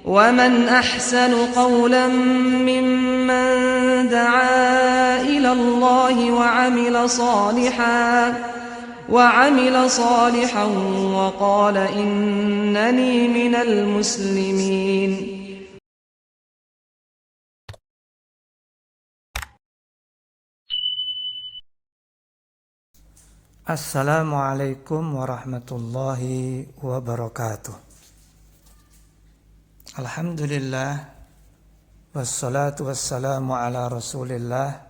ومن أحسن قولا ممن دعا إلى الله وعمل صالحا وقال إنني من المسلمين. Assalamualaikum warahmatullahi wabarakatuh. Alhamdulillah, wassalatu wassalamu ala rasulillah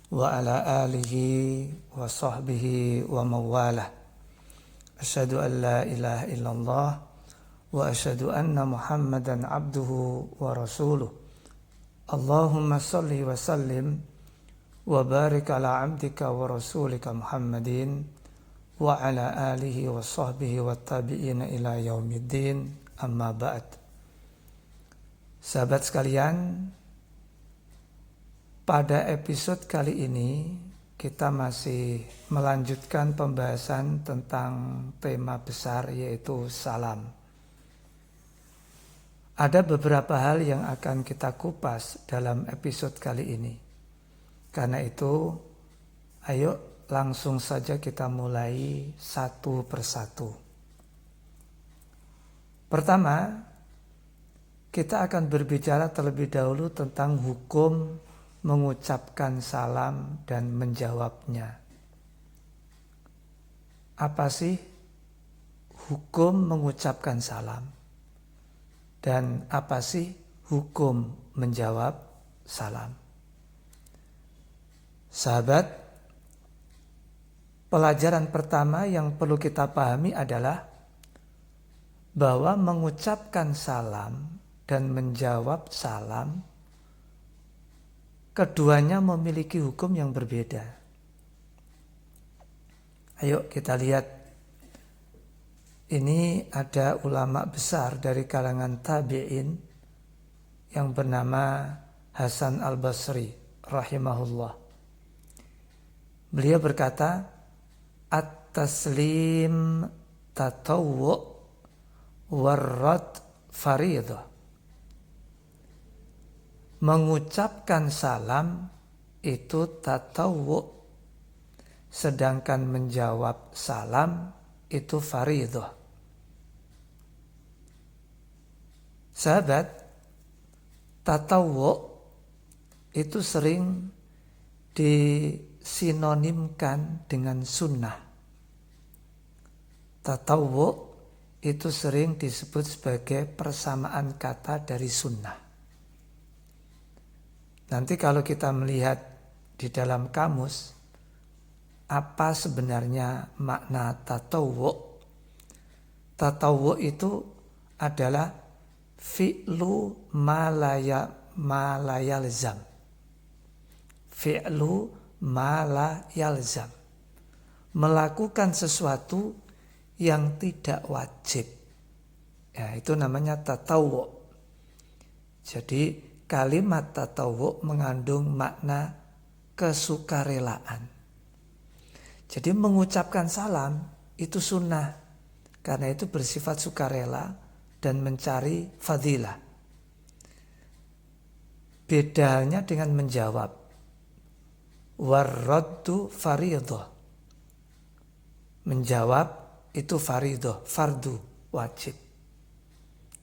wa ala alihi wa sahbihi wa mawalah. Asyhadu an la ilaha illallah wa asyhadu anna muhammadan abduhu wa rasuluh. Allahumma salli wa sallim wa barik ala abdika wa rasulika Muhammadin wa ala alihi wa sahbihi wa tabi'ina ila yaumiddin, amma ba'd. Sahabat sekalian, pada episode kali ini kita masih melanjutkan pembahasan tentang tema besar, yaitu salam. Ada beberapa hal yang akan kita kupas dalam episode kali ini. Karena itu, ayo langsung saja kita mulai satu persatu. Pertama, kita akan berbicara terlebih dahulu tentang hukum mengucapkan salam dan menjawabnya. Apa sih hukum mengucapkan salam? Dan apa sih hukum menjawab salam? Sahabat, pelajaran pertama yang perlu kita pahami adalah bahwa mengucapkan salam dan menjawab salam, keduanya memiliki hukum yang berbeda. Ayo kita lihat. Ini ada ulama besar dari kalangan tabi'in yang bernama Hasan al-Basri rahimahullah. Beliau berkata, at-taslim tatawwu warrad faridah. Mengucapkan salam itu tatawwu, sedangkan menjawab salam itu faridah. Sahabat, tatawwu itu sering disinonimkan dengan sunnah. Tatawwu itu sering disebut sebagai persamaan kata dari sunnah. Nanti kalau kita melihat di dalam kamus, apa sebenarnya makna tatawwu? Tatawwu itu adalah fi'lu ma la yalzam. Fi'lu ma la yalzam. Melakukan sesuatu yang tidak wajib. Ya, itu namanya tatawwu. Jadi kalimat tatawwu mengandung makna kesukarelaan. Jadi mengucapkan salam itu sunnah. Karena itu bersifat sukarela dan mencari fadilah. Bedanya dengan menjawab. Warraddu faridah. Menjawab itu faridah, fardu, wajib.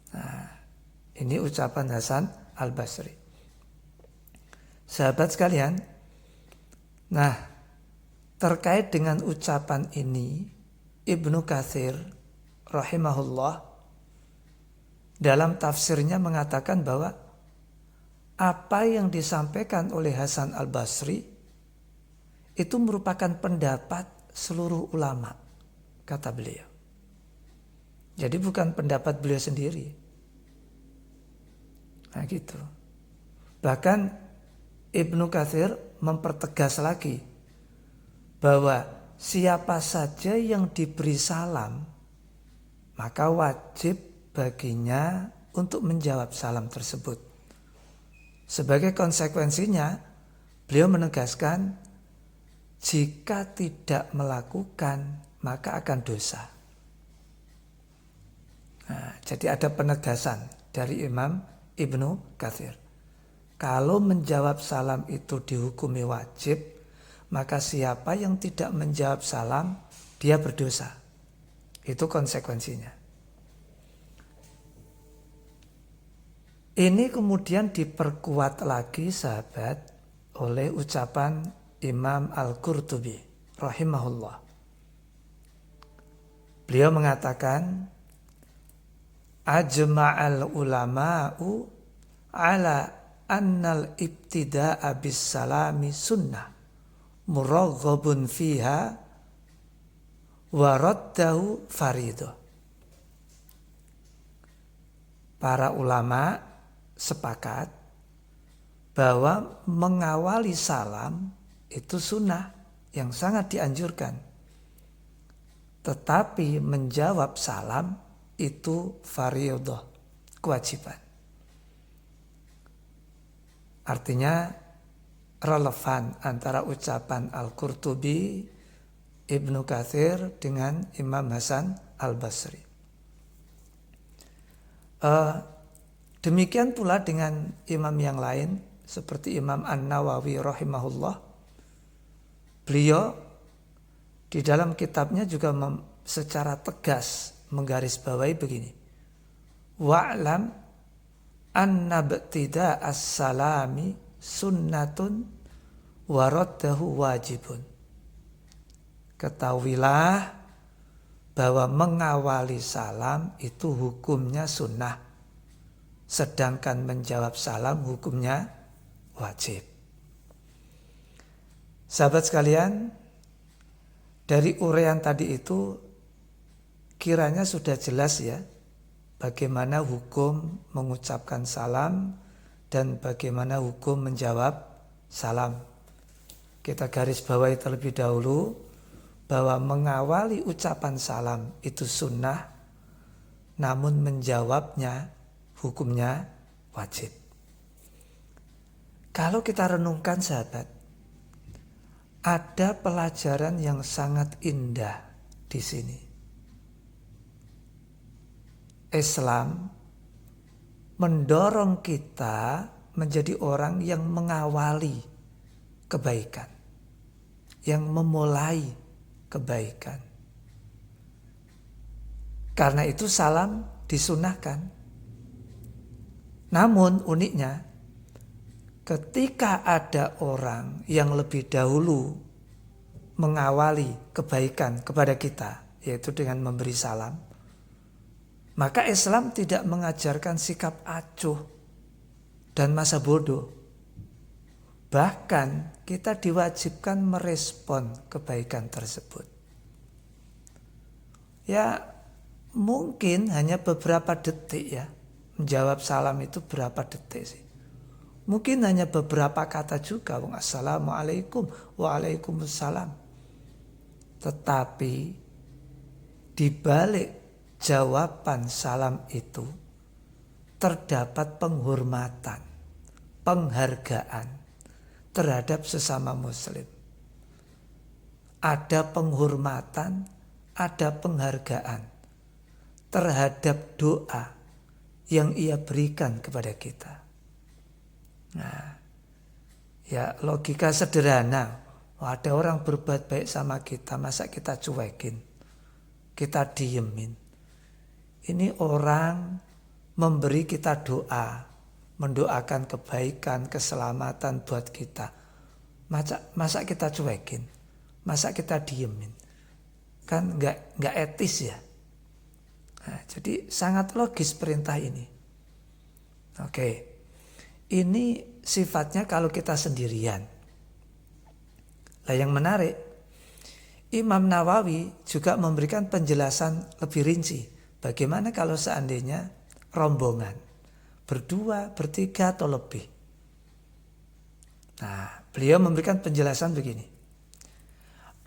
Nah, ini ucapan Hasan al-Basri. Sahabat sekalian, nah, terkait dengan ucapan ini, Ibnu Katsir rahimahullah dalam tafsirnya mengatakan bahwa apa yang disampaikan oleh Hasan al-Basri itu merupakan pendapat seluruh ulama, kata beliau. Jadi bukan pendapat beliau sendiri. Nah gitu. Bahkan Ibnu Katsir mempertegas lagi bahwa siapa saja yang diberi salam, maka wajib baginya untuk menjawab salam tersebut. Sebagai konsekuensinya, beliau menegaskan jika tidak melakukan maka akan dosa. Nah, jadi ada penegasan dari Imam Ibnu Katsir. Kalau menjawab salam itu dihukumi wajib, maka siapa yang tidak menjawab salam, dia berdosa. Itu konsekuensinya. Ini kemudian diperkuat lagi sahabat oleh ucapan Imam Al-Qurtubi rahimahullah. Beliau mengatakan, ajma'al ulama'u ala annal ibtida'a bis salami sunnah muraghabun fiha wa raddahu faridah. Para ulama sepakat bahwa mengawali salam itu sunnah yang sangat dianjurkan. Tetapi menjawab salam itu fardhu, kewajiban. Artinya relevan antara ucapan Al-Qurtubi, Ibnu Katsir dengan Imam Hasan Al-Basri. Demikian pula dengan imam yang lain seperti Imam An-Nawawi rahimahullah. Beliau di dalam kitabnya juga secara tegas menggarisbawahi begini. Wa'lam anna btida as-salami sunnatun wa raddahu wajibun. Ketahuilah bahwa mengawali salam itu hukumnya sunnah, sedangkan menjawab salam hukumnya wajib. Sahabat sekalian, dari uraian tadi itu kiranya sudah jelas ya bagaimana hukum mengucapkan salam dan bagaimana hukum menjawab salam. Kita garis bawahi terlebih dahulu bahwa mengawali ucapan salam itu sunnah, namun menjawabnya hukumnya wajib. Kalau kita renungkan sahabat, ada pelajaran yang sangat indah di sini. Islam mendorong kita menjadi orang yang mengawali kebaikan, yang memulai kebaikan. Karena itu salam disunahkan. Namun uniknya, ketika ada orang yang lebih dahulu mengawali kebaikan kepada kita, yaitu dengan memberi salam, maka Islam tidak mengajarkan sikap acuh dan masa bodoh. Bahkan kita diwajibkan merespon kebaikan tersebut. Ya mungkin hanya beberapa detik ya. Menjawab salam itu berapa detik sih? Mungkin hanya beberapa kata juga. Assalamualaikum, waalaikumsalam. Tetapi di balik jawaban salam itu terdapat penghormatan, penghargaan terhadap sesama muslim. Ada penghormatan, ada penghargaan terhadap doa yang ia berikan kepada kita. Nah, ya logika sederhana. Ada orang berbuat baik sama kita, masa kita cuekin, kita diemin. Ini orang memberi kita doa, mendoakan kebaikan, keselamatan buat kita. Masa kita cuekin, masa kita diemin, kan nggak etis ya. Nah, jadi sangat logis perintah ini. Oke, ini sifatnya kalau kita sendirian. Nah yang menarik, Imam Nawawi juga memberikan penjelasan lebih rinci. Bagaimana kalau seandainya rombongan, berdua, bertiga atau lebih. Nah, beliau memberikan penjelasan begini.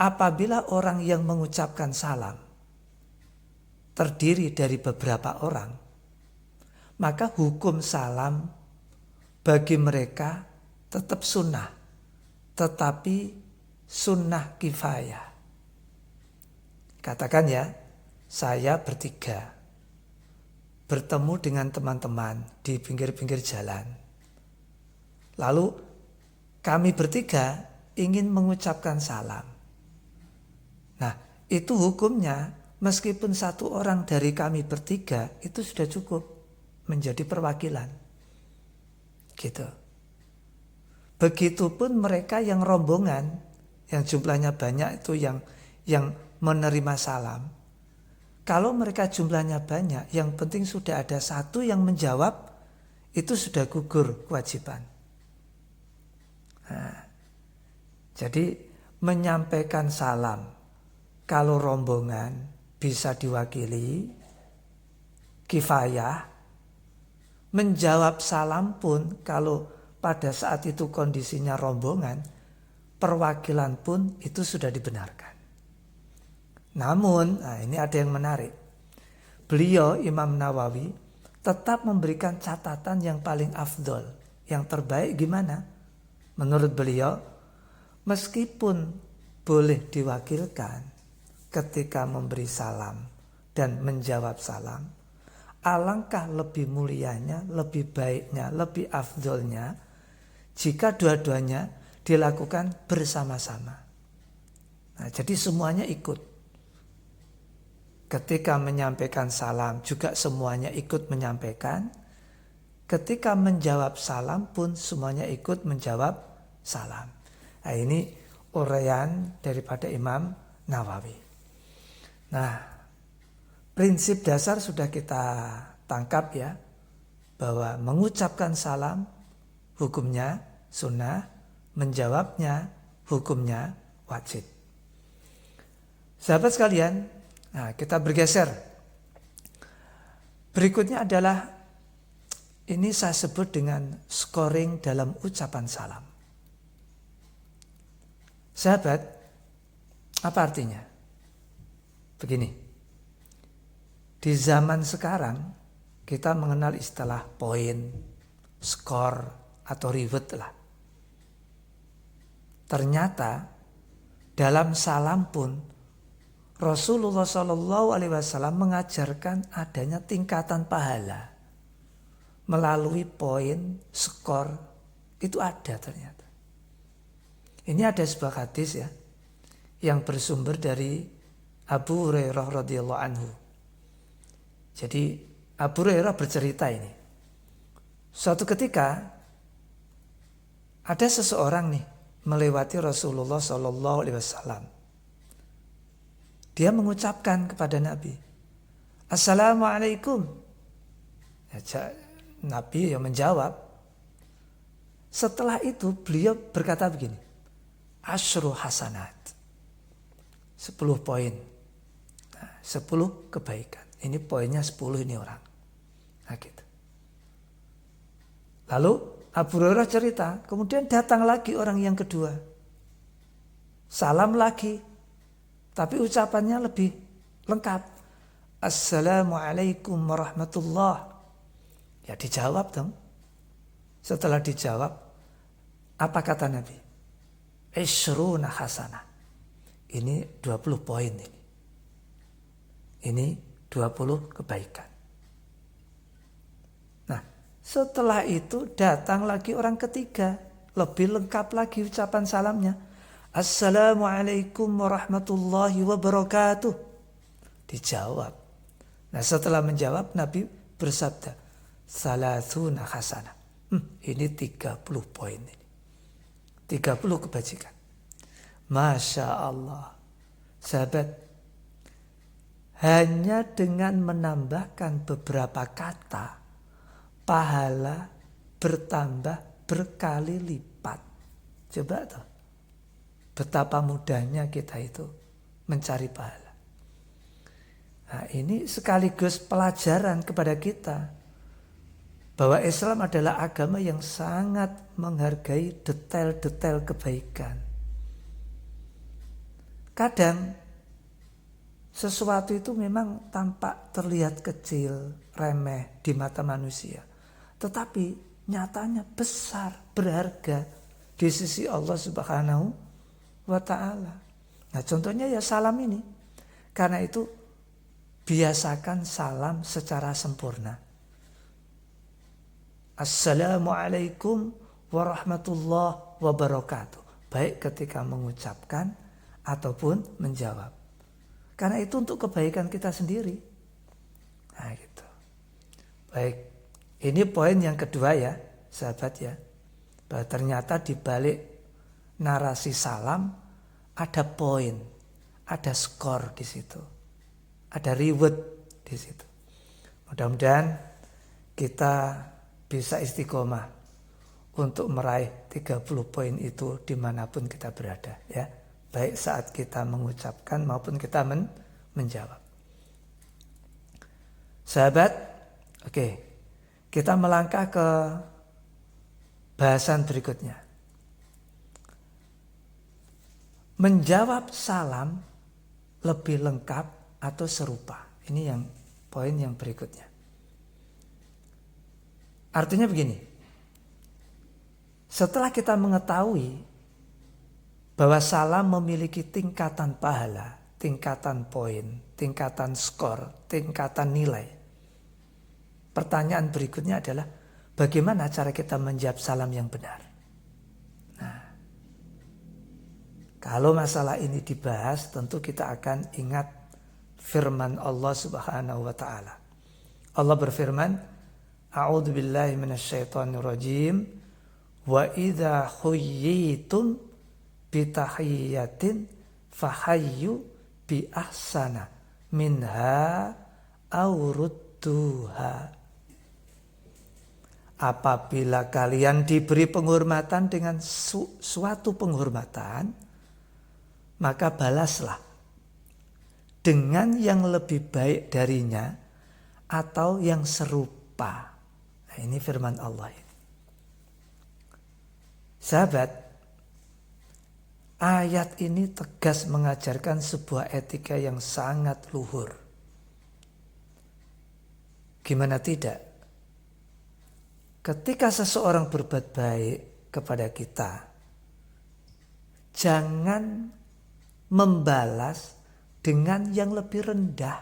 Apabila orang yang mengucapkan salam terdiri dari beberapa orang, maka hukum salam bagi mereka tetap sunnah, tetapi sunnah kifayah. Katakan ya, saya bertiga, bertemu dengan teman-teman di pinggir-pinggir jalan. Lalu kami bertiga ingin mengucapkan salam. Nah, itu hukumnya meskipun satu orang dari kami bertiga itu sudah cukup menjadi perwakilan. Gitu. Begitupun mereka yang rombongan, yang jumlahnya banyak itu yang menerima salam. Kalau mereka jumlahnya banyak, yang penting sudah ada satu yang menjawab, itu sudah gugur kewajiban. Nah, jadi menyampaikan salam, kalau rombongan bisa diwakili, kifayah. Menjawab salam pun kalau pada saat itu kondisinya rombongan, perwakilan pun itu sudah dibenarkan. Namun, ini ada yang menarik. Beliau, Imam Nawawi, tetap memberikan catatan yang paling afdol. Yang terbaik gimana? Menurut beliau, meskipun boleh diwakilkan ketika memberi salam dan menjawab salam, alangkah lebih mulianya, lebih baiknya, lebih afdolnya jika dua-duanya dilakukan bersama-sama. Nah, jadi semuanya ikut. Ketika menyampaikan salam juga semuanya ikut menyampaikan. Ketika menjawab salam pun semuanya ikut menjawab salam. Nah, ini uraian daripada Imam Nawawi. Nah, prinsip dasar sudah kita tangkap ya. Bahwa mengucapkan salam hukumnya sunnah, menjawabnya hukumnya wajib. Sahabat sekalian, nah, kita bergeser. Berikutnya adalah ini saya sebut dengan scoring dalam ucapan salam. Sahabat, apa artinya? Begini. Di zaman sekarang kita mengenal istilah poin, skor atau reward lah. Ternyata dalam salam pun Rasulullah SAW mengajarkan adanya tingkatan pahala melalui poin, skor, itu ada ternyata. Ini ada sebuah hadis ya, yang bersumber dari Abu Hurairah radhiyallahu anhu. Jadi Abu Hurairah bercerita ini. Suatu ketika ada seseorang nih melewati Rasulullah SAW. Dia mengucapkan kepada Nabi, Assalamualaikum. Nabi yang menjawab. Setelah itu beliau berkata begini, Asyru hasanat. 10 poin. 10 kebaikan. Ini poinnya 10 ini orang. Nah gitu. Lalu Abu Hurairah cerita, kemudian datang lagi orang yang kedua. Salam lagi. Tapi ucapannya lebih lengkap. Assalamualaikum warahmatullah. Ya dijawab dong. Setelah dijawab, apa kata Nabi? Ishruna hasanah. Ini 20 poin ini. Ini 20 kebaikan. Nah, setelah itu datang lagi orang ketiga. Lebih lengkap lagi ucapan salamnya. Assalamualaikum warahmatullahi wabarakatuh. Dijawab. Nah, setelah menjawab Nabi bersabda, Salasuna hasanah. Ini 30 poin ini. 30 kebajikan. Masya Allah. Sahabat, hanya dengan menambahkan beberapa kata, pahala bertambah berkali lipat. Coba tuh. Betapa mudahnya kita itu mencari pahala. Nah, ini sekaligus pelajaran kepada kita bahwa Islam adalah agama yang sangat menghargai detail-detail kebaikan. Kadang sesuatu itu memang tampak terlihat kecil, remeh di mata manusia. Tetapi nyatanya besar, berharga di sisi Allah Subhanahu wa ta'ala. Nah, contohnya ya salam ini. Karena itu biasakan salam secara sempurna. Assalamualaikum warahmatullahi wabarakatuh. Baik ketika mengucapkan ataupun menjawab. Karena itu untuk kebaikan kita sendiri. Nah gitu. Baik, ini poin yang kedua ya, sahabat ya. Bahwa ternyata di balik narasi salam ada poin, ada skor di situ. Ada reward di situ. Mudah-mudahan kita bisa istiqomah untuk meraih 30 poin itu dimanapun kita berada ya. Baik saat kita mengucapkan maupun kita menjawab. Sahabat, oke, kita melangkah ke bahasan berikutnya. Menjawab salam lebih lengkap atau serupa. Ini yang poin yang berikutnya. Artinya begini. Setelah kita mengetahui bahwa salam memiliki tingkatan pahala, tingkatan poin, tingkatan skor, tingkatan nilai. Pertanyaan berikutnya adalah bagaimana cara kita menjawab salam yang benar? Nah, kalau masalah ini dibahas tentu kita akan ingat firman Allah Subhanahu wa taala. Allah berfirman, A'udzu billahi minasyaitonir rajim. Wa idza khuyyitum bitahiyyatin fahayyu bi ahsana minha aw rudduha. Apabila kalian diberi penghormatan dengan suatu penghormatan, maka balaslah dengan yang lebih baik darinya atau yang serupa. Nah, ini firman Allah. Sahabat, ayat ini tegas mengajarkan sebuah etika yang sangat luhur. Gimana tidak? Ketika seseorang berbuat baik kepada kita, jangan membalas dengan yang lebih rendah.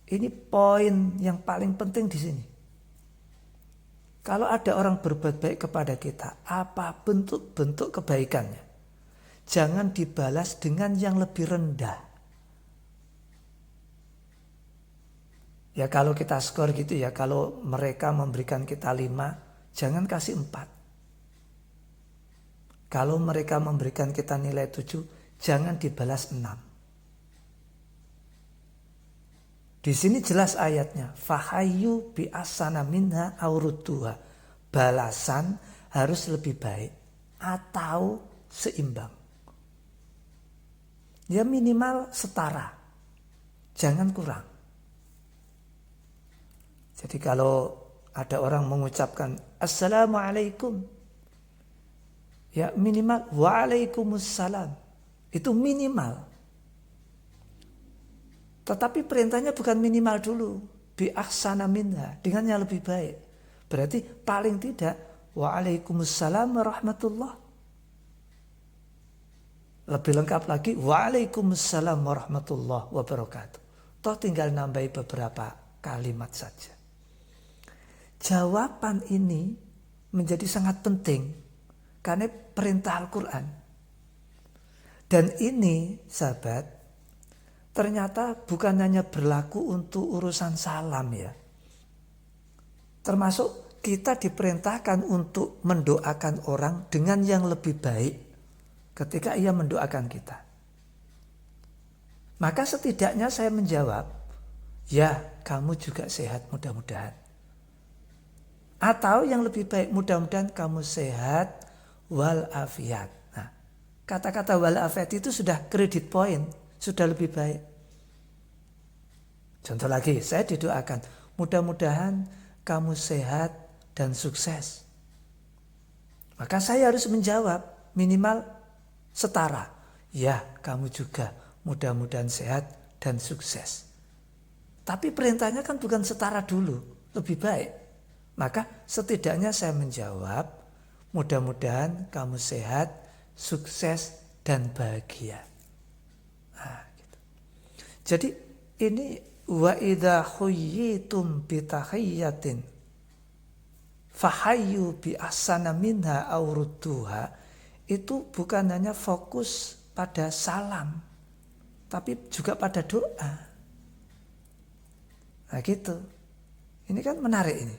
Ini poin yang paling penting di sini. Kalau ada orang berbuat baik kepada kita, apa bentuk kebaikannya, jangan dibalas dengan yang lebih rendah. Ya kalau kita skor gitu ya, kalau mereka memberikan kita 5, jangan kasih 4. Kalau mereka memberikan kita nilai 7, jangan dibalas 6. Di sini jelas ayatnya, fahayyu bi asana minha aurutuha. Balasan harus lebih baik atau seimbang. Ya minimal setara. Jangan kurang. Jadi kalau ada orang mengucapkan assalamualaikum, ya minimal waalaikumsalam. Itu minimal. Tetapi perintahnya bukan minimal dulu. Bi ahsana minha, dengan yang lebih baik. Berarti paling tidak waalaikumsalam warahmatullah. Lebih lengkap lagi waalaikumsalam warahmatullah wabarakatuh. Toh tinggal nambahi beberapa kalimat saja. Jawaban ini menjadi sangat penting karena perintah Al-Quran. Dan ini sahabat, ternyata bukan hanya berlaku untuk urusan salam ya. Termasuk kita diperintahkan untuk mendoakan orang dengan yang lebih baik ketika ia mendoakan kita. Maka setidaknya saya menjawab, ya kamu juga sehat mudah-mudahan. Atau yang lebih baik, mudah-mudahan kamu sehat walafiat. Nah, kata-kata walafiat itu sudah kredit point, sudah lebih baik. Contoh lagi, saya didoakan, mudah-mudahan kamu sehat dan sukses. Maka saya harus menjawab minimal setara. Ya, kamu juga mudah-mudahan sehat dan sukses. Tapi perintahnya kan bukan setara dulu, lebih baik. Maka setidaknya saya menjawab, mudah-mudahan kamu sehat, sukses, dan bahagia. Nah, gitu. Jadi ini wa idza khuyyitum bi tahiyyatin fahayyu bi ahsana minha aw rudduha, itu bukan hanya fokus pada salam, tapi juga pada doa. Nah gitu. Ini kan menarik ini.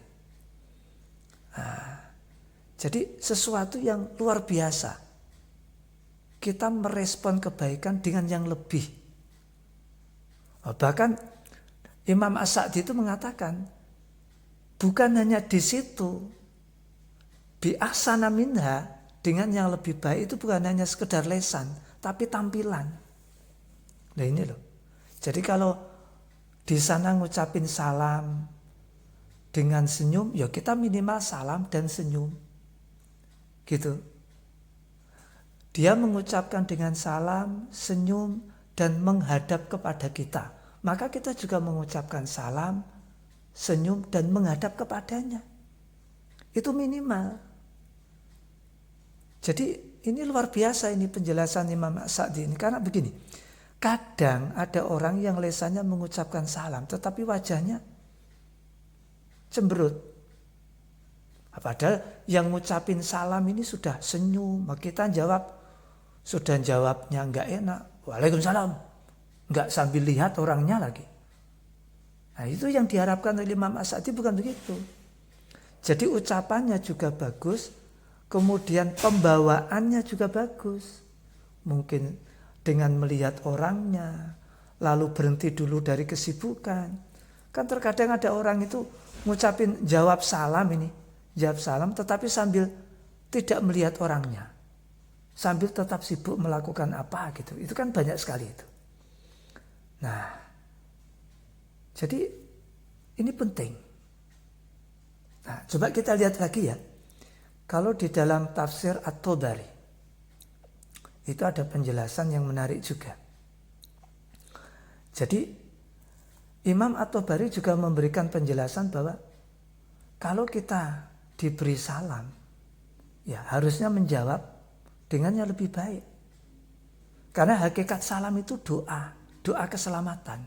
Nah, jadi sesuatu yang luar biasa. Kita merespon kebaikan dengan yang lebih. Bahkan Imam As-Sa'di itu mengatakan, bukan hanya di situ, bi ahsana minha, dengan yang lebih baik itu bukan hanya sekedar lesan, tapi tampilan. Nah ini loh. Jadi kalau di sana ngucapin salam dengan senyum, ya kita minimal salam dan senyum. Gitu. Dia mengucapkan dengan salam, senyum, dan menghadap kepada kita. Maka kita juga mengucapkan salam, senyum, dan menghadap kepadanya. Itu minimal. Jadi ini luar biasa ini penjelasan Imam As-Sa'di ini. Karena begini, kadang ada orang yang lesannya mengucapkan salam, tetapi wajahnya cemberut. Padahal yang ngucapin salam ini sudah senyum, kita jawabnya nggak enak, Waalaikumsalam, nggak sambil lihat orangnya lagi. Nah itu yang diharapkan oleh Imam As-Sa'di, bukan begitu. Jadi ucapannya juga bagus, kemudian pembawaannya juga bagus. Mungkin dengan melihat orangnya, lalu berhenti dulu dari kesibukan. Kan terkadang ada orang itu ngucapin jawab salam tetapi sambil tidak melihat orangnya, sambil tetap sibuk melakukan apa gitu. Itu kan banyak sekali itu. Nah, jadi ini penting. Nah, coba kita lihat lagi ya. Kalau di dalam tafsir At-Tabari itu ada penjelasan yang menarik juga. Jadi Imam At-Tabari juga memberikan penjelasan bahwa kalau kita diberi salam, ya harusnya menjawab dengan yang lebih baik. Karena hakikat salam itu doa keselamatan.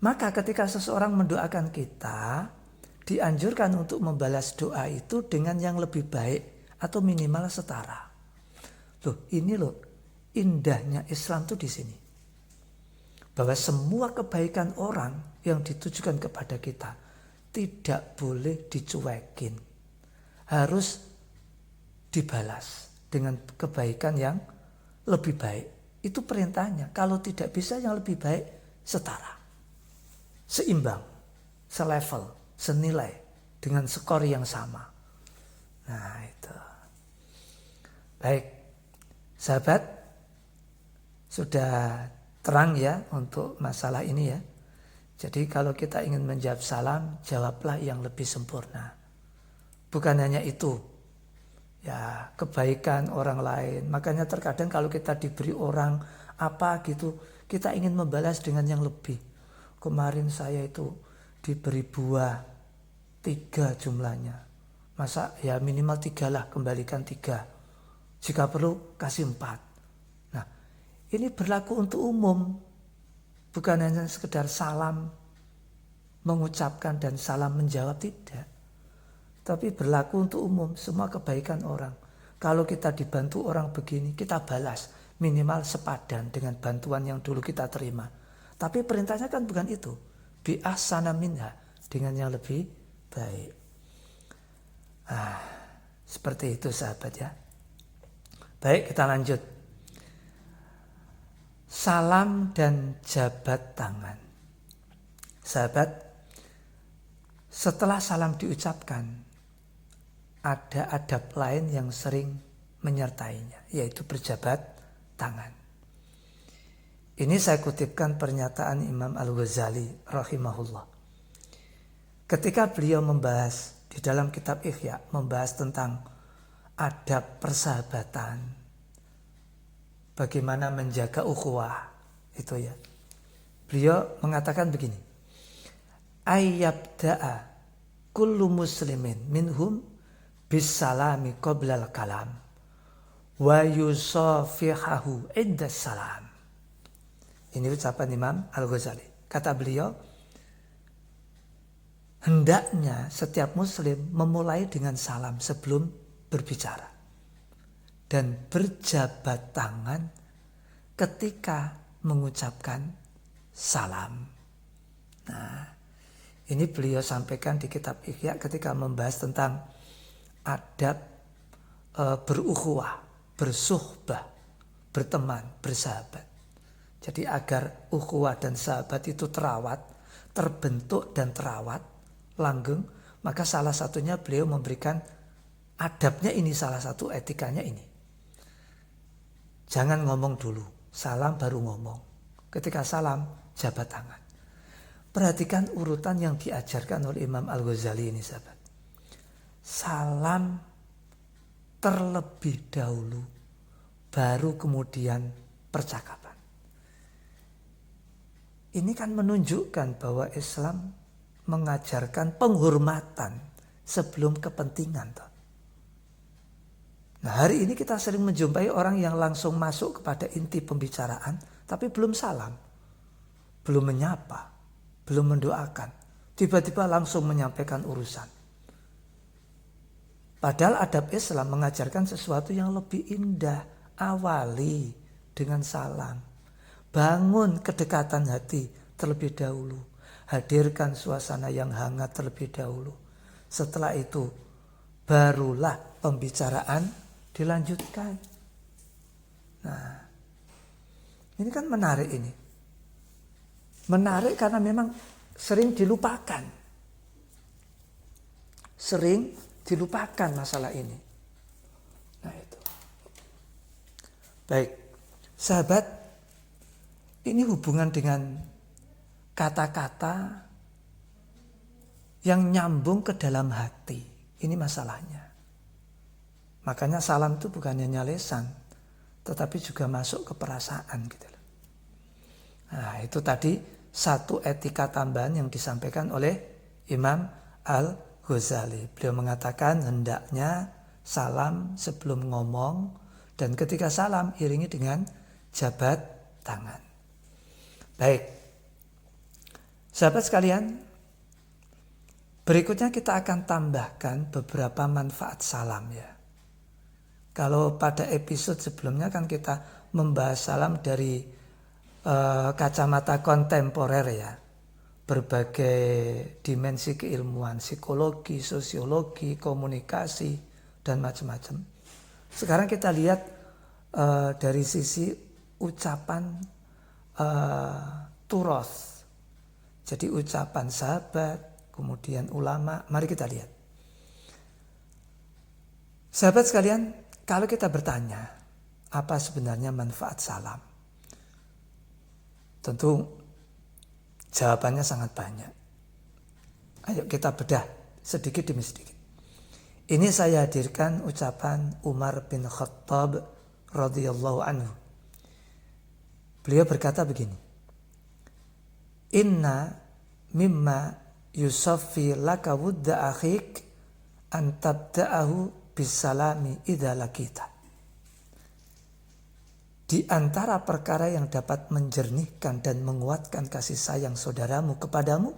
Maka ketika seseorang mendoakan kita, dianjurkan untuk membalas doa itu dengan yang lebih baik atau minimal setara. Ini indahnya Islam tuh di sini. Bahwa semua kebaikan orang yang ditujukan kepada kita tidak boleh dicuekin. Harus dibalas dengan kebaikan yang lebih baik. Itu perintahnya. Kalau tidak bisa yang lebih baik, setara. Seimbang, selevel, senilai, dengan skor yang sama. Nah itu. Baik, sahabat, sudah terang ya untuk masalah ini ya. Jadi kalau kita ingin menjawab salam, jawablah yang lebih sempurna. Bukan hanya itu, ya kebaikan orang lain. Makanya terkadang kalau kita diberi orang apa gitu, kita ingin membalas dengan yang lebih. Kemarin saya itu diberi buah 3 jumlahnya. Masa ya minimal 3 lah, kembalikan 3. Jika perlu kasih 4. Nah ini berlaku untuk umum. Bukan hanya sekedar salam mengucapkan dan salam menjawab, tidak. Tapi berlaku untuk umum, semua kebaikan orang. Kalau kita dibantu orang begini, kita balas minimal sepadan dengan bantuan yang dulu kita terima. Tapi perintahnya kan bukan itu. Bi ahsana minha, dengan yang lebih baik. Seperti itu sahabat ya. Baik, kita lanjut. Salam dan jabat tangan. Sahabat, setelah salam diucapkan, ada adab lain yang sering menyertainya, yaitu berjabat tangan. Ini saya kutipkan pernyataan Imam Al-Ghazali rahimahullah. Ketika beliau membahas di dalam kitab Ihya, membahas tentang adab persahabatan, bagaimana menjaga ukhuwah itu ya. Beliau mengatakan begini. Ayyabda'a kullu muslimin minhum bisalami qoblal kalam wa yusafihahu inda salam. Ini ucapan Imam Al-Ghazali. Kata beliau, hendaknya setiap muslim memulai dengan salam sebelum berbicara. Dan berjabat tangan ketika mengucapkan salam. Nah, ini beliau sampaikan di kitab Ihya ketika membahas tentang adab berukhuwah, bersuhbah, berteman, bersahabat. Jadi agar ukhuwah dan sahabat itu terawat, terbentuk dan terawat, langgeng, maka salah satunya beliau memberikan adabnya ini, salah satu etikanya ini. Jangan ngomong dulu, salam baru ngomong. Ketika salam, jabat tangan. Perhatikan urutan yang diajarkan oleh Imam Al-Ghazali ini, sahabat. Salam terlebih dahulu, baru kemudian percakapan. Ini kan menunjukkan bahwa Islam mengajarkan penghormatan sebelum kepentingan. Nah, hari ini kita sering menjumpai orang yang langsung masuk kepada inti pembicaraan, tapi belum salam, belum menyapa, belum mendoakan, tiba-tiba langsung menyampaikan urusan. Padahal adab Islam mengajarkan sesuatu yang lebih indah. Awali dengan salam. Bangun kedekatan hati terlebih dahulu. Hadirkan suasana yang hangat terlebih dahulu. Setelah itu barulah pembicaraan dilanjutkan. Nah, ini kan menarik ini. Menarik karena memang sering dilupakan. Sering dilupakan masalah ini. Nah itu. Baik, sahabat, ini hubungan dengan kata-kata yang nyambung ke dalam hati. Ini masalahnya. Makanya salam itu bukan hanya lisan, tetapi juga masuk ke perasaan gitu loh. Nah, itu tadi satu etika tambahan yang disampaikan oleh Imam Al-Ghazali. Beliau mengatakan hendaknya salam sebelum ngomong, dan ketika salam iringi dengan jabat tangan. Baik, sahabat sekalian, berikutnya kita akan tambahkan beberapa manfaat salam ya. Kalau pada episode sebelumnya kan kita membahas salam dari kacamata kontemporer ya. Berbagai dimensi keilmuan, psikologi, sosiologi, komunikasi, dan macam-macam. Sekarang kita lihat dari sisi ucapan turos. Jadi ucapan sahabat, kemudian ulama. Mari kita lihat. Sahabat sekalian, kalau kita bertanya, apa sebenarnya manfaat salam? Tentu jawabannya sangat banyak. Ayo kita bedah sedikit demi sedikit. Ini saya hadirkan ucapan Umar bin Khattab radhiyallahu anhu. Beliau berkata begini. Inna mimma yusaffi laka wudda akhik an tabda'ahu bisalami idza laqita. Di antara perkara yang dapat menjernihkan dan menguatkan kasih sayang saudaramu kepadamu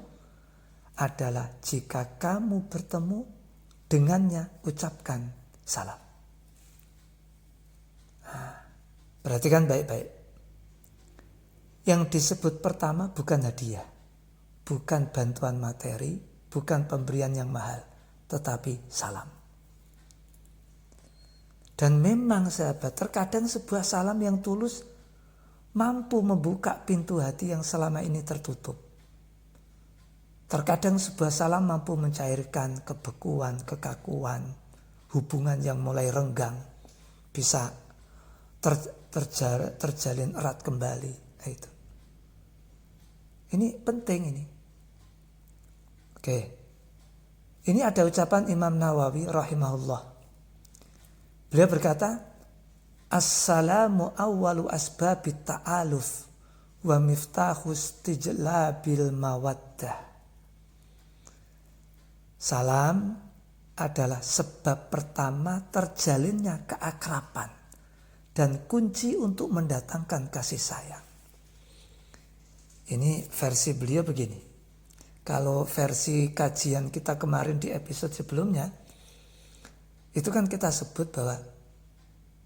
adalah jika kamu bertemu dengannya ucapkan salam. Nah, perhatikan baik-baik. Yang disebut pertama bukan hadiah, bukan bantuan materi, bukan pemberian yang mahal, tetapi salam. Dan memang sahabat, terkadang sebuah salam yang tulus mampu membuka pintu hati yang selama ini tertutup. Terkadang sebuah salam mampu mencairkan kebekuan, kekakuan, hubungan yang mulai renggang bisa terjalin erat kembali. Nah, itu. Ini penting ini. Oke. Ini ada ucapan Imam Nawawi rahimahullah. Beliau berkata, Assalamu awwalu asbabit ta'aluf wa miftahus tijlabil mawaddah. Salam adalah sebab pertama terjalinnya keakraban dan kunci untuk mendatangkan kasih sayang. Ini versi beliau begini. Kalau versi kajian kita kemarin di episode sebelumnya, itu kan kita sebut bahwa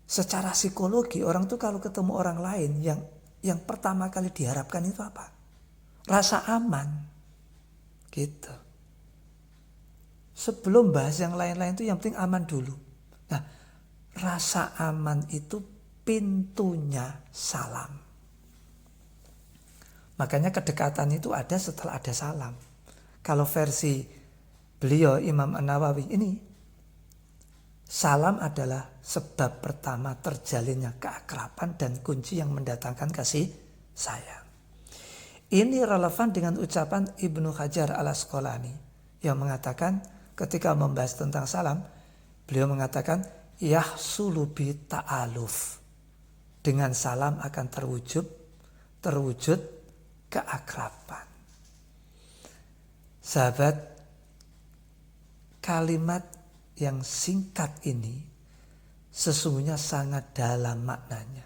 secara psikologi orang tuh kalau ketemu orang lain yang pertama kali diharapkan itu apa? Rasa aman. Gitu. Sebelum bahas yang lain-lain itu yang penting aman dulu. Nah, rasa aman itu pintunya salam. Makanya kedekatan itu ada setelah ada salam. Kalau versi beliau Imam An-Nawawi ini, salam adalah sebab pertama terjalinnya keakraban dan kunci yang mendatangkan kasih sayang. Ini relevan dengan ucapan Ibnu Hajar al-Asqalani yang mengatakan ketika membahas tentang salam, beliau mengatakan yahsulu bi ta'aluf. Dengan salam akan terwujud keakraban. Sahabat, kalimat yang singkat ini sesungguhnya sangat dalam maknanya.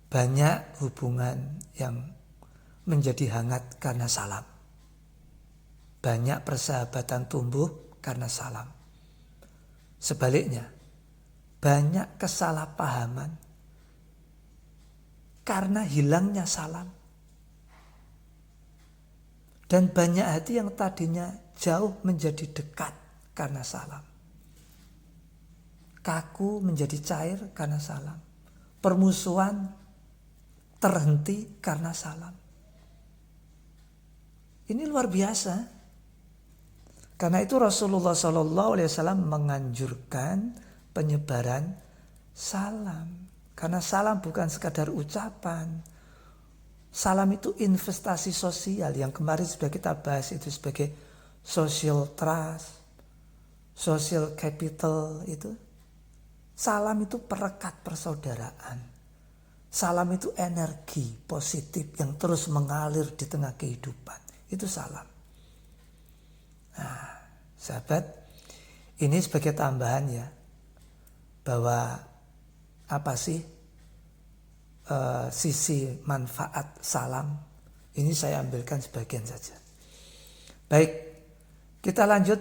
Banyak hubungan yang menjadi hangat karena salam. Banyak persahabatan tumbuh karena salam. Sebaliknya, banyak kesalahpahaman karena hilangnya salam. Dan banyak hati yang tadinya jauh menjadi dekat karena salam. Kaku menjadi cair karena salam. Permusuhan terhenti karena salam. Ini luar biasa. Karena itu Rasulullah SAW menganjurkan penyebaran salam. Karena salam bukan sekadar ucapan. Salam itu investasi sosial yang kemarin sudah kita bahas itu sebagai social trust, social capital itu. Salam itu perekat persaudaraan. Salam itu energi positif yang terus mengalir di tengah kehidupan. Itu salam. Nah, sahabat, ini sebagai tambahan ya, bahwa apa sih sisi manfaat salam, ini saya ambilkan sebagian saja. Baik, kita lanjut.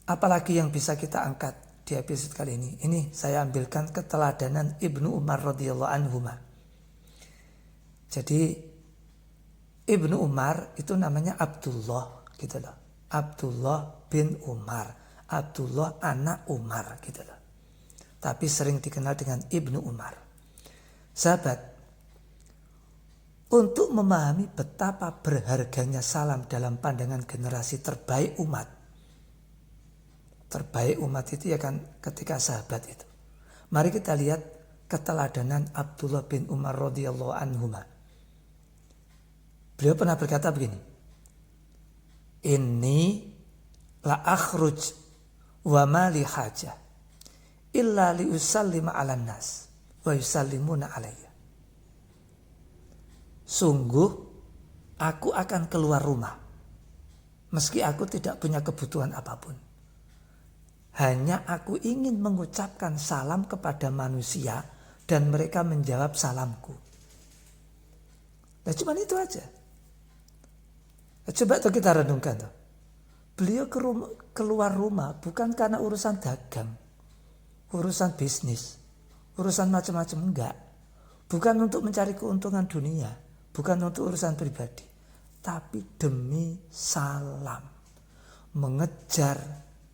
Apalagi yang bisa kita angkat di episode kali ini? Ini saya ambilkan keteladanan Ibnu Umar radhiyallahu anhu. Jadi Ibnu Umar itu namanya Abdullah gitu loh. Abdullah bin Umar, Abdullah anak Umar gitu loh. Tapi sering dikenal dengan Ibnu Umar. Sahabat, untuk memahami betapa berharganya salam dalam pandangan generasi terbaik umat. Terbaik umat itu ya kan ketika sahabat itu. Mari kita lihat keteladanan Abdullah bin Umar radhiyallahu anhu. Beliau pernah berkata begini. Inni la akhruj wa ma li hajah illa li usallima 'alan nas wa yusallimuna alayya. Sungguh aku akan keluar rumah meski aku tidak punya kebutuhan apapun. Hanya aku ingin mengucapkan salam kepada manusia dan mereka menjawab salamku. Nah, cuma itu aja. Nah, coba tuh kita renungkan tuh. Beliau keluar rumah bukan karena urusan dagang, urusan bisnis, urusan macam-macam, enggak. Bukan untuk mencari keuntungan dunia, bukan untuk urusan pribadi, tapi demi salam, mengejar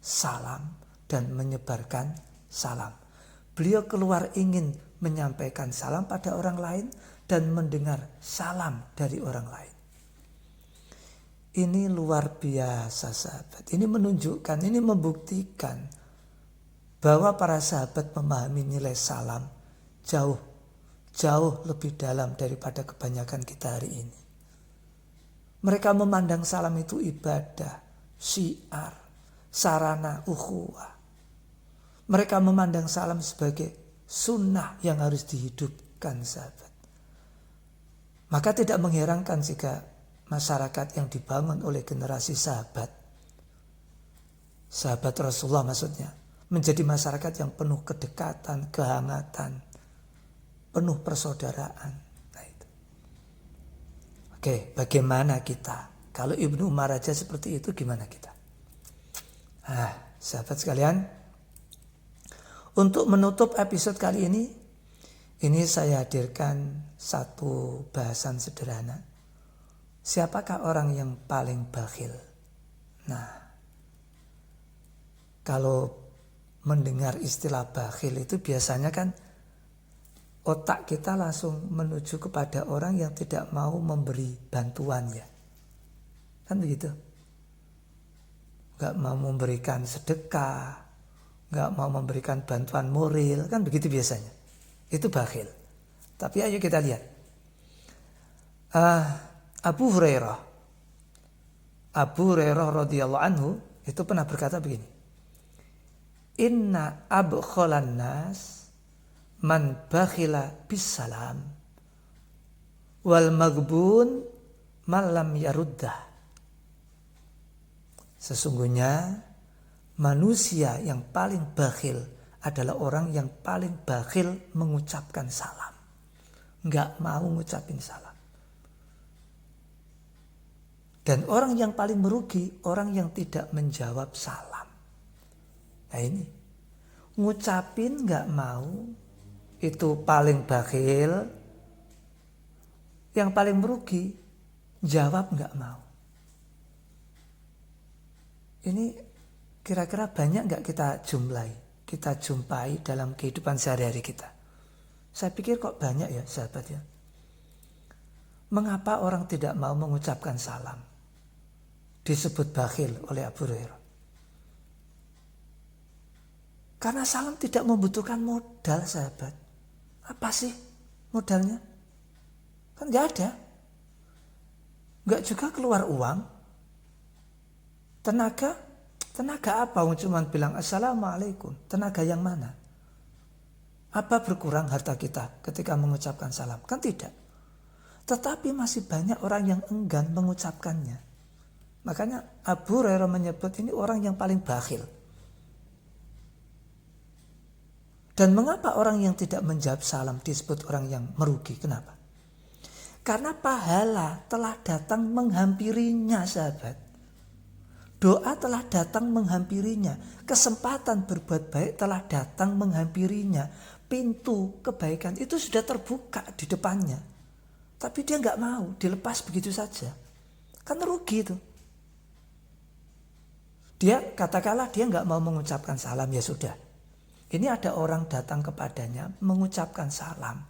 salam dan menyebarkan salam. Beliau keluar ingin menyampaikan salam pada orang lain dan mendengar salam dari orang lain. Ini luar biasa sahabat. Ini menunjukkan, ini membuktikan bahwa para sahabat memahami nilai salam jauh lebih dalam daripada kebanyakan kita hari ini. Mereka memandang salam itu ibadah, syiar, sarana ukhuwah. Mereka memandang salam sebagai sunnah yang harus dihidupkan sahabat. Maka tidak mengherankan jika masyarakat yang dibangun oleh generasi sahabat Rasulullah maksudnya, menjadi masyarakat yang penuh kedekatan, kehangatan, penuh persaudaraan. Nah itu. Oke, bagaimana kita? Kalau Ibnu Umar aja seperti itu, gimana kita? Sahabat sekalian, untuk menutup episode kali ini saya hadirkan satu bahasan sederhana. Siapakah orang yang paling bakhil? Nah, kalau mendengar istilah bakhil itu biasanya kan otak kita langsung menuju kepada orang yang tidak mau memberi bantuan ya. Kan begitu. Gak mau memberikan sedekah, gak mau memberikan bantuan moral, kan begitu biasanya. Itu bakhil. Tapi ayo kita lihat. Abu Hurairah radhiyallahu anhu itu pernah berkata begini. Inna abkhalan nas man bakhila bisalam wal maghbun man lam yaruddah. Sesungguhnya manusia yang paling bakhil adalah orang yang paling bakhil mengucapkan salam. Enggak mau ngucapin salam. Dan orang yang paling merugi, orang yang tidak menjawab salam. Nah ini, ngucapin gak mau, itu paling bakhil. Yang paling merugi, jawab gak mau. Ini kira-kira banyak gak kita jumpai dalam kehidupan sehari-hari kita. Saya pikir kok banyak ya sahabat ya. Mengapa orang tidak mau mengucapkan salam? Disebut bakhil oleh Abu Hurairah. Karena salam tidak membutuhkan modal sahabat. Apa sih modalnya? Kan gak ada. Gak juga keluar uang. Tenaga apa? Cuma bilang assalamualaikum. Tenaga yang mana? Apa berkurang harta kita ketika mengucapkan salam? Kan tidak. Tetapi masih banyak orang yang enggan mengucapkannya. Makanya Abu Hurairah menyebut ini orang yang paling bakhil. Dan mengapa orang yang tidak menjawab salam disebut orang yang merugi? Kenapa? Karena pahala telah datang menghampirinya sahabat. Doa telah datang menghampirinya. Kesempatan berbuat baik telah datang menghampirinya. Pintu kebaikan itu sudah terbuka di depannya. Tapi dia gak mau, dilepas begitu saja. Kan rugi itu. Dia katakanlah dia gak mau mengucapkan salam, ya sudah. Ini ada orang datang kepadanya mengucapkan salam.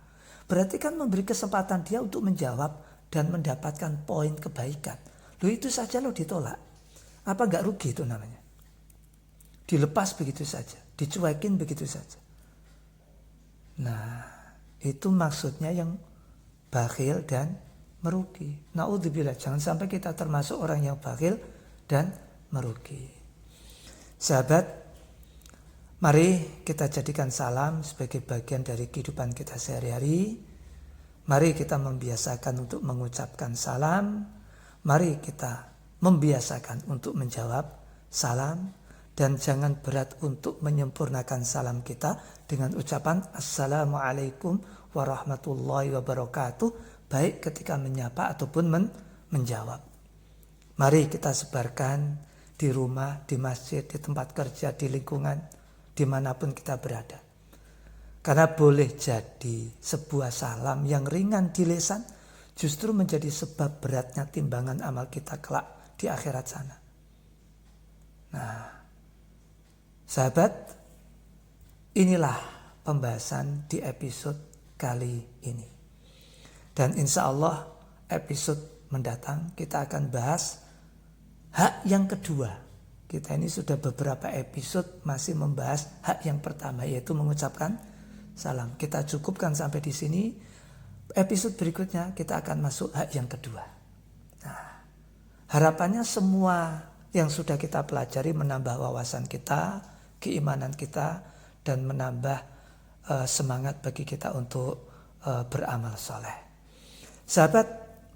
Berarti kan memberi kesempatan dia untuk menjawab dan mendapatkan poin kebaikan. Loh itu saja lo ditolak. Apa gak rugi itu namanya? Dilepas begitu saja. Dicuekin begitu saja. Nah itu maksudnya yang bakhil dan merugi. Naudzubillah, jangan sampai kita termasuk orang yang bakhil dan merugi. Sahabat, mari kita jadikan salam sebagai bagian dari kehidupan kita sehari-hari. Mari kita membiasakan untuk mengucapkan salam. Mari kita membiasakan untuk menjawab salam. Dan jangan berat untuk menyempurnakan salam kita dengan ucapan Assalamualaikum warahmatullahi wabarakatuh. Baik ketika menyapa ataupun menjawab. Mari kita sebarkan di rumah, di masjid, di tempat kerja, di lingkungan, dimanapun kita berada. Karena boleh jadi sebuah salam yang ringan di lisan justru menjadi sebab beratnya timbangan amal kita kelak di akhirat sana. Nah, sahabat, inilah pembahasan di episode kali ini. Dan insya Allah episode mendatang kita akan bahas hak yang kedua. Kita ini sudah beberapa episode masih membahas hak yang pertama, yaitu mengucapkan salam. Kita cukupkan sampai di sini. Episode berikutnya kita akan masuk hak yang kedua. Nah, harapannya semua yang sudah kita pelajari menambah wawasan kita, keimanan kita, dan menambah semangat bagi kita untuk beramal soleh. Sahabat,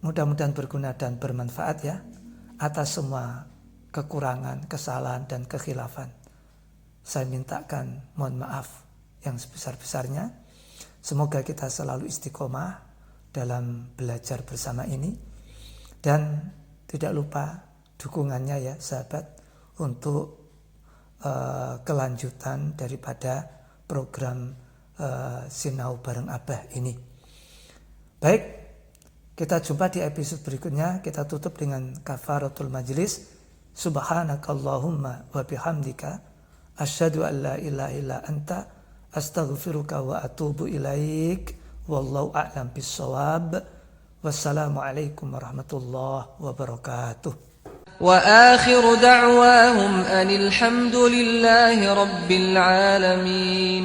mudah-mudahan berguna dan bermanfaat ya. Atas semua kekurangan, kesalahan, dan kekhilafan, saya mintakan mohon maaf yang sebesar-besarnya. Semoga kita selalu istiqomah dalam belajar bersama ini. Dan tidak lupa dukungannya ya sahabat untuk kelanjutan daripada program Sinau Bareng Abah ini. Baik, kita jumpa di episode berikutnya. Kita tutup dengan kafaratul majlis. Subhanakallahumma wa bihamdika asyhadu an la ilaha illa anta astaghfiruka wa atubu ilaik. Wallahu a'lam bissawab. Wassalamualaikum warahmatullahi wabarakatuh. وآخر دعواهم أن الحمد لله رب العالمين